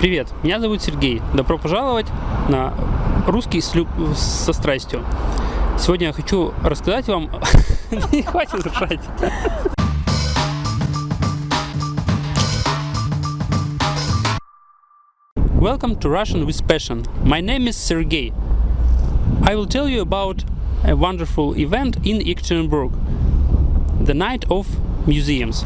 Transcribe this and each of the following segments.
Привет, меня зовут Сергей. Добро пожаловать на русский со страстью. Сегодня я хочу рассказать вам... Не хватит ржать. Welcome to Russian with Passion. My name is Sergey. I will tell you about a wonderful event in Ekaterinburg. The Night of Museums.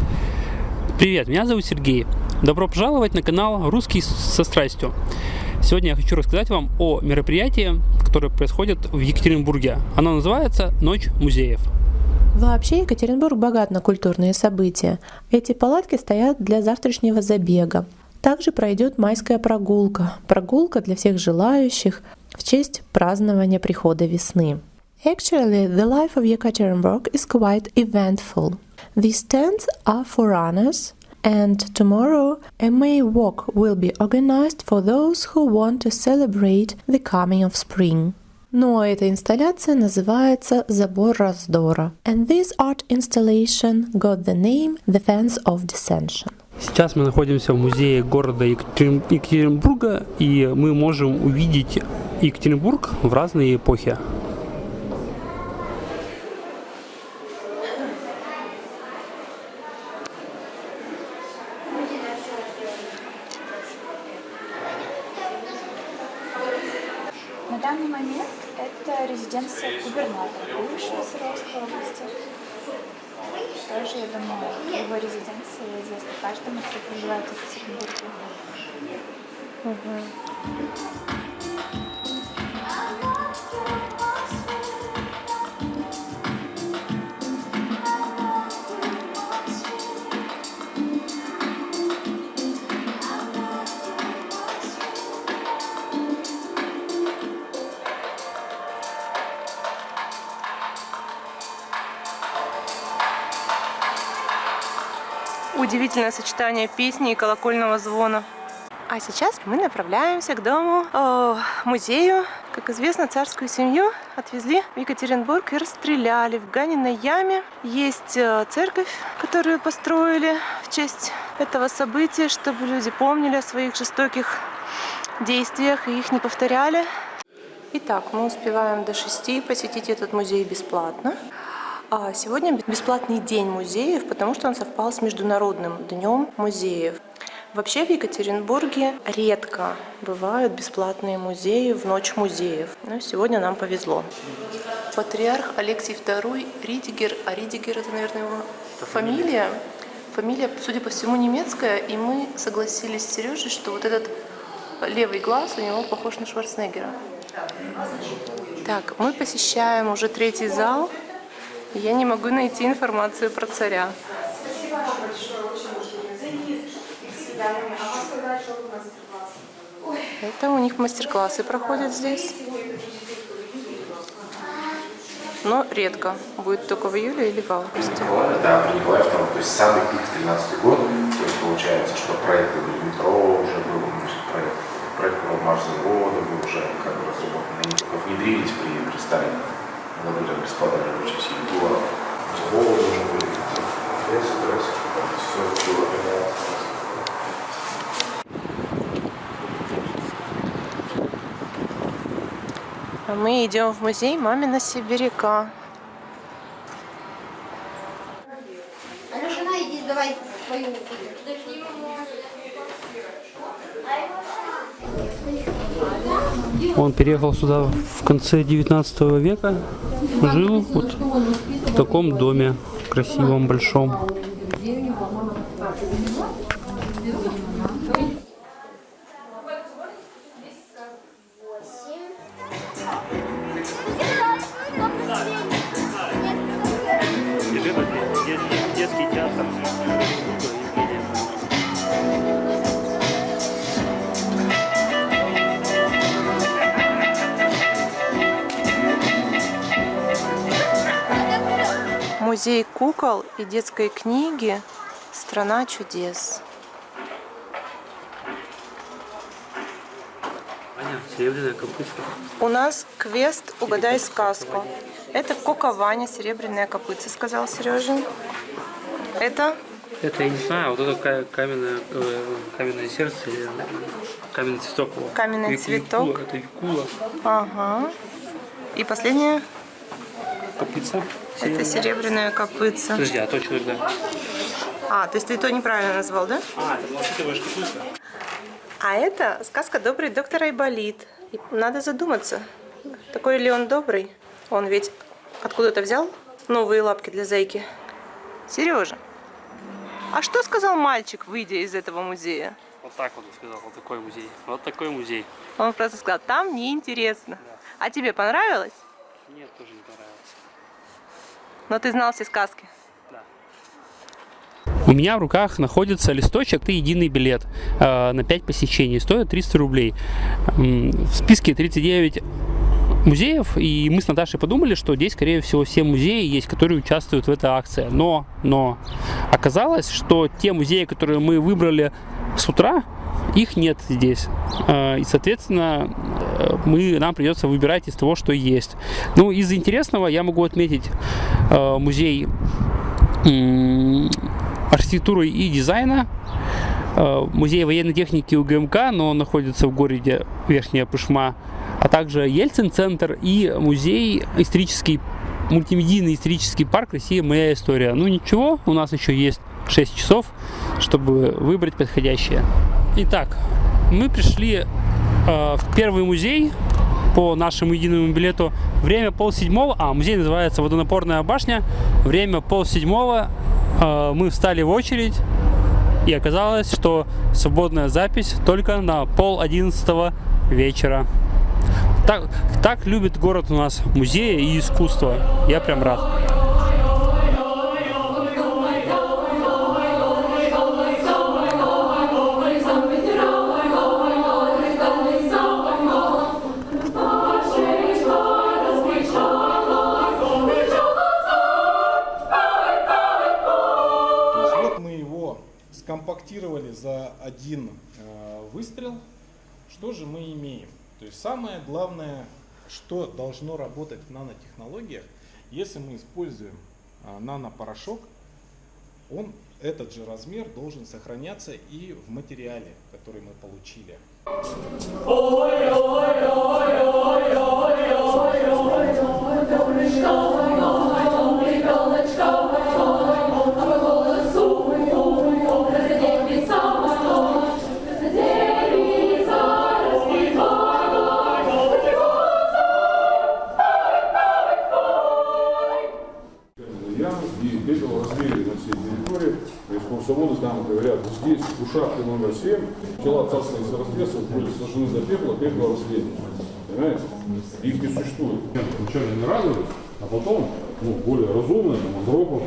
Привет, меня зовут Сергей. Добро пожаловать на канал «Русский со страстью». Сегодня я хочу рассказать вам о мероприятии, которое происходит в Екатеринбурге. Оно называется «Ночь музеев». Вообще Екатеринбург богат на культурные события. Эти палатки стоят для завтрашнего забега. Также пройдет майская прогулка. Прогулка для всех желающих в честь празднования прихода весны. Actually, the life of Yekaterinburg is quite eventful. These tents are for runners, and tomorrow a May walk will be organized for those who want to celebrate the coming of spring. Но эта инсталляция называется «Забор раздора». And this art installation got the name «The Fence of Dissension». Сейчас мы находимся в музее города Екатеринбурга, и мы можем увидеть Екатеринбург в разные эпохи. На данный момент это резиденция губернатора бывшего Свердловской области. Тоже, я думаю, его резиденция известна каждому, кто проживает в Екатеринбурге. Удивительное сочетание песни и колокольного звона. А сейчас мы направляемся к музею. Как известно, царскую семью отвезли в Екатеринбург и расстреляли в Ганиной яме. Есть церковь, которую построили в честь этого события, чтобы люди помнили о своих жестоких действиях и их не повторяли. Итак, мы успеваем до 6 посетить этот музей бесплатно. А сегодня бесплатный день музеев, потому что он совпал с Международным днем музеев. Вообще в Екатеринбурге редко бывают бесплатные музеи в ночь музеев. Но сегодня нам повезло. Патриарх Алексий II Ридигер, а Ридигер это, наверное, его фамилия. Фамилия, судя по всему, немецкая, и мы согласились с Сережей, что вот этот левый глаз у него похож на Шварценеггера. Так, мы посещаем уже 3-й зал. Я не могу найти информацию про царя. Спасибо большое, очень Это у них мастер-классы проходят здесь. Но редко. Будет только в июле или в августе. Да, при Николае II, то есть самый пик 13-й год. То есть получается, что проекты были метро уже был, проект марш завода был уже как бы разработан. Они только внедрились при Сталине. Надо было бесплатно рабочие силы. Заводы уже были. Все было. А мы идем в музей «Мамина сибиряка». Алешина, иди давай свою. Он переехал сюда в конце 19 века, жил вот в таком доме красивом, большом. Детский театр. Музей кукол и детской книги «Страна чудес». Серебряная копытца. У нас квест «Угадай сказку». Это Кока Ваня, серебряная копытца, сказал Сережа. Это Это, я не знаю, вот это каменное сердце или каменный цветок. Каменный цветок. Это викула. Ага. И последнее? Копытца. Это серебряная копытца. Подожди, а точно, да. То есть ты то неправильно назвал, да? Это волшебная шкатулка. А это сказка «Добрый доктор Айболит». И надо задуматься, такой ли он добрый. Он ведь откуда-то взял новые лапки для зайки. Сережа, а что сказал мальчик, выйдя из этого музея? Вот так вот сказал, вот такой музей. Вот такой музей. Он просто сказал, там неинтересно. А тебе понравилось? Нет, тоже не понравилось. Но ты знал все сказки. У меня в руках находится листочек, это единый билет на 5 посещений, стоит 300 рублей. В списке 39 музеев, и мы с Наташей подумали, что здесь, скорее всего, все музеи есть, которые участвуют в этой акции. Но оказалось, что те музеи, которые мы выбрали с утра, их нет здесь. И, соответственно, нам придется выбирать из того, что есть. Ну, из интересного я могу отметить музей архитектуры и дизайна, музей военной техники УГМК, но он находится в городе Верхняя Пышма, а также Ельцин-центр и музей мультимедийный исторический парк «Россия. Моя история». Ну ничего, у нас еще есть 6 часов, чтобы выбрать подходящее. Итак, мы пришли в первый музей по нашему единому билету. Время 6:30, музей называется «Водонапорная башня». Время 6:30. Мы встали в очередь, и оказалось, что свободная запись только на 10:30 вечера. Так любит город у нас музеи и искусство. Я прям рад. Скомпактировали за один выстрел. Что же мы имеем? То есть самое главное, что должно работать в нанотехнологиях, если мы используем нанопорошок, этот же размер должен сохраняться и в материале, который мы получили. Экскурсоводы там говорят, здесь, у шахты номер 7, тела царственных сарастресов были сожжены до пепла, пепла расследования. Понимаете? Их не существует. Вначале не радовались, а потом, более разумный, Андропов,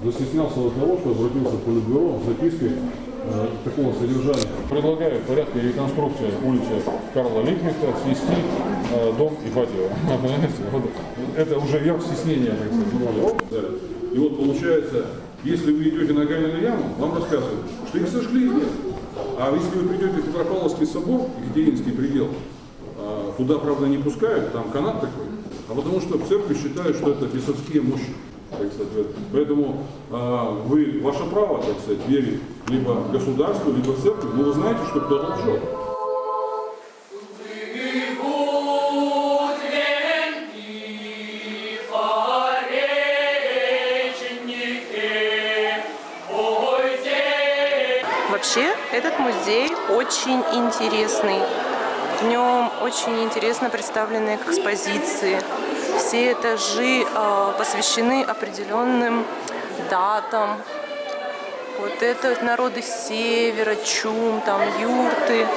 застеснялся до того, что обратился в Политбюро с запиской такого содержания. Предлагаю в порядке реконструкции улицы Карла Липкнехта снести дом Ипатьева. Это уже верх стеснения, так сказать. И вот получается, если вы идете на каменную яму, вам рассказывают, что их сожгли и нет. А если вы придете в Петропавловский собор, Екатеринский предел, туда, правда, не пускают, там канат такой, а потому что в церкви считают, что это бесовские мощи. Так сказать. Поэтому ваше право, так сказать, верить либо государству, либо церкви, но вы знаете, что кто-то лжет. Вообще, этот музей очень интересный. В нем очень интересно представлены экспозиции. Все этажи посвящены определенным датам. Вот это народы севера, чум, там юрты.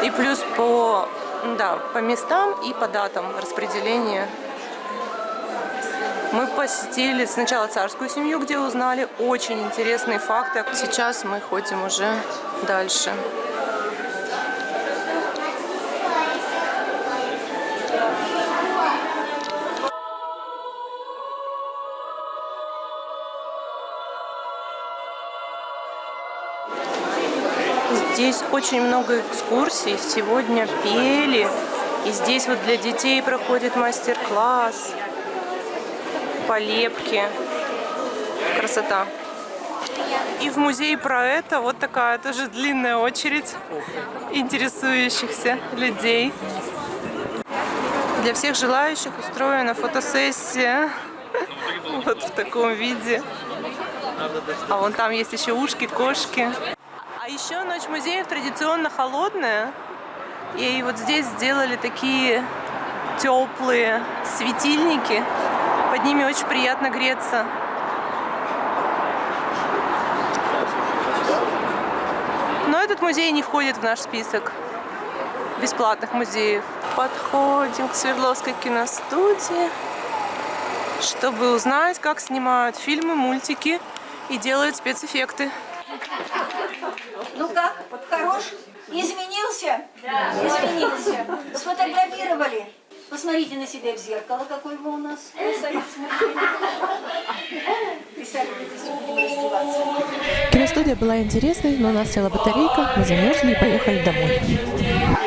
И плюс по местам и по датам распределения. Мы посетили сначала царскую семью, где узнали очень интересные факты. Сейчас мы ходим уже дальше. Здесь очень много экскурсий. Сегодня пели. И здесь вот для детей проходит мастер-класс по лепке. Красота. И в музее про это вот такая тоже длинная очередь интересующихся людей. Для всех желающих устроена фотосессия вот в таком виде. А вон там есть еще ушки, кошки. А еще ночь музеев традиционно холодная. И вот здесь сделали такие теплые светильники. Под ними очень приятно греться. Но этот музей не входит в наш список бесплатных музеев. Подходим к Свердловской киностудии, чтобы узнать, как снимают фильмы, мультики и делают спецэффекты. Ну как, хорош? Изменился? Да. Изменился. Сфотографировали. Посмотрите на себя в зеркало, какой вы у нас. Киностудия была интересной, но у нас села батарейка, мы замерзли и поехали домой.